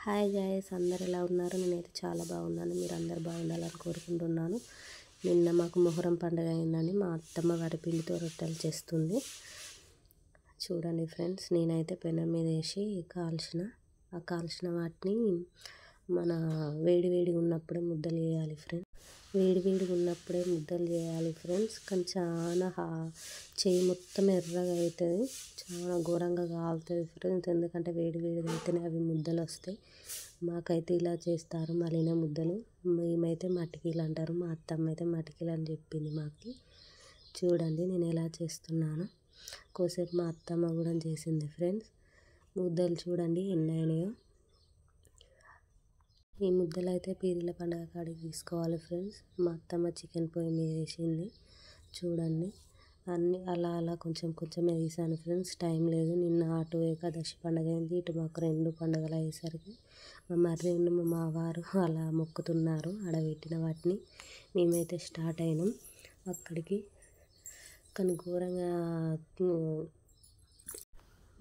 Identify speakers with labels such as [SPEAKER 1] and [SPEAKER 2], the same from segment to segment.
[SPEAKER 1] Hi guys, అందరు ఎలా ఉన్నారు? నేనైతే చాలా బాగున్నాను. మీరు అందరు బాగుండాలని కోరుకుంటున్నాను. నిన్న మాకు మొహరం పండుగ అయిందని మా అత్తమ్మ వరిపిండితో రొట్టెలు చేస్తుంది. చూడండి ఫ్రెండ్స్, నేనైతే పెనం మీద వేసి కాల్చిన వాటిని మన వేడివేడిగా ఉన్నప్పుడే ముద్దలు చేయాలి ఫ్రెండ్స్. వేడివేడిగా ఉన్నప్పుడే ముద్దలు చేయాలి ఫ్రెండ్స్. కానీ చాలా చెయ్యి మొత్తం ఎర్రగా అవుతుంది, చాలా ఘోరంగా కాలుతుంది ఫ్రెండ్స్. ఎందుకంటే వేడివేడిగా అయితేనే అవి ముద్దలు వస్తాయి. మాకైతే ఇలా చేస్తారు మలిన ముద్దలు. మేమైతే మటికీలు అంటారు, మా అత్తమ్మ అయితే మటికీలు అని చెప్పింది మాకు. చూడండి నేను ఎలా చేస్తున్నాను. కోసేపు మా అత్తమ్మ కూడా చేసింది ఫ్రెండ్స్. ముద్దలు చూడండి ఎన్ని అయినాయో. ఈ ముద్దలు అయితే పీరీల పండుగ కాడికి తీసుకోవాలి ఫ్రెండ్స్. మా అత్తమ్మ చికెన్ పొయ్యి మీద వేసింది. చూడండి అన్నీ అలా అలా కొంచెం కొంచెమే వేసాను ఫ్రెండ్స్. టైం లేదు. నిన్న అటు ఏకాదశి పండుగ అయింది, ఇటు మాకు 2 పండుగలు అయ్యేసరికి మా మర్రి మా మావారు అలా మొక్కుతున్నారు ఆడబెట్టిన వాటిని. మేమైతే స్టార్ట్ అయినాం అక్కడికి. కానీ ఘోరంగా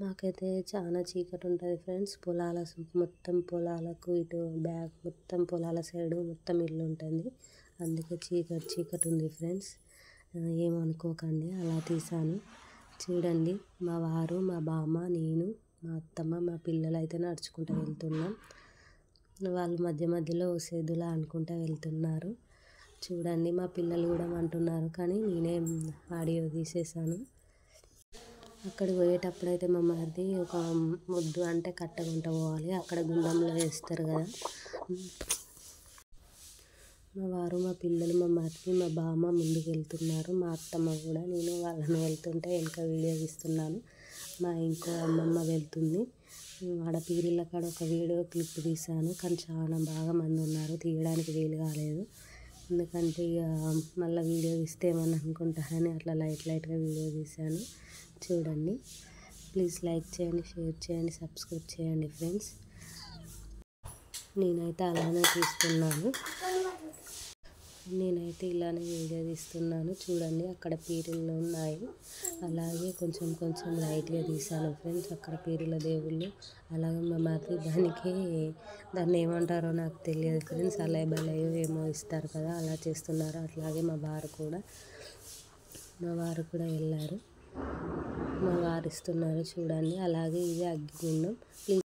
[SPEAKER 1] మాకైతే చాలా చీకటి ఉంటుంది ఫ్రెండ్స్. మొత్తం పొలాలకు ఇటు బ్యాక్ మొత్తం పొలాల సైడు మొత్తం ఇల్లు ఉంటుంది. అందుకే చీకటి ఉంది ఫ్రెండ్స్. ఏమనుకోకండి అలా తీసాను. చూడండి మా వారు, మా బామ్మ, నేను, మా అత్తమ్మ, మా పిల్లలు అయితే నడుచుకుంటూ వెళ్తున్నాం. వాళ్ళు మధ్య మధ్యలో సేదులా అనుకుంటూ వెళ్తున్నారు. చూడండి మా పిల్లలు కూడా అంటున్నారు, కానీ నేనే ఆడియో తీసేసాను. అక్కడికి పోయేటప్పుడు అయితే మా మరిది ఒక ముద్దు అంటే కట్టగుంట పోవాలి, అక్కడ గుండంలో వేస్తారు కదా. మా వారు, మా పిల్లలు, మా మరిది, మా బామ్మ ముందుకు వెళ్తున్నారు. మా అత్తమ్మ కూడా, నేను వాళ్ళని వెళ్తుంటే వెనక వీడియో తీస్తున్నాను. మా ఇంకో అమ్మమ్మ వెళ్తుంది. ఆడ పీరీల కాడ ఒక వీడియో క్లిప్ తీశాను, కానీ చాలా బాగా మంది ఉన్నారు, తీయడానికి వీలు కాలేదు. ఎందుకంటే ఇక మళ్ళీ వీడియో తీస్తే ఏమని అనుకుంటారని అట్లా లైట్గా వీడియో తీశాను. చూడండి, ప్లీజ్ లైక్ చేయండి, షేర్ చేయండి, సబ్స్క్రైబ్ చేయండి ఫ్రెండ్స్. నేనైతే అలానే తీస్తున్నాను. నేనైతే ఇలానే వీడియో తీస్తున్నాను. చూడండి అక్కడ పీరీలు ఉన్నాయి, అలాగే కొంచెం కొంచెం లైట్గా తీశాను ఫ్రెండ్స్. అక్కడ పీరీల దేవుళ్ళు, అలాగే మా మరిది దాన్ని ఏమంటారో నాకు తెలియదు ఫ్రెండ్స్, బలయో ఏమో ఇస్తారు కదా, అలా చేస్తున్నారు. అట్లాగే మా వారు కూడా వెళ్ళారు, మా వారు ఇస్తున్నారు. చూడండి అలాగే ఇది అగ్గిగుండం. ప్లీజ్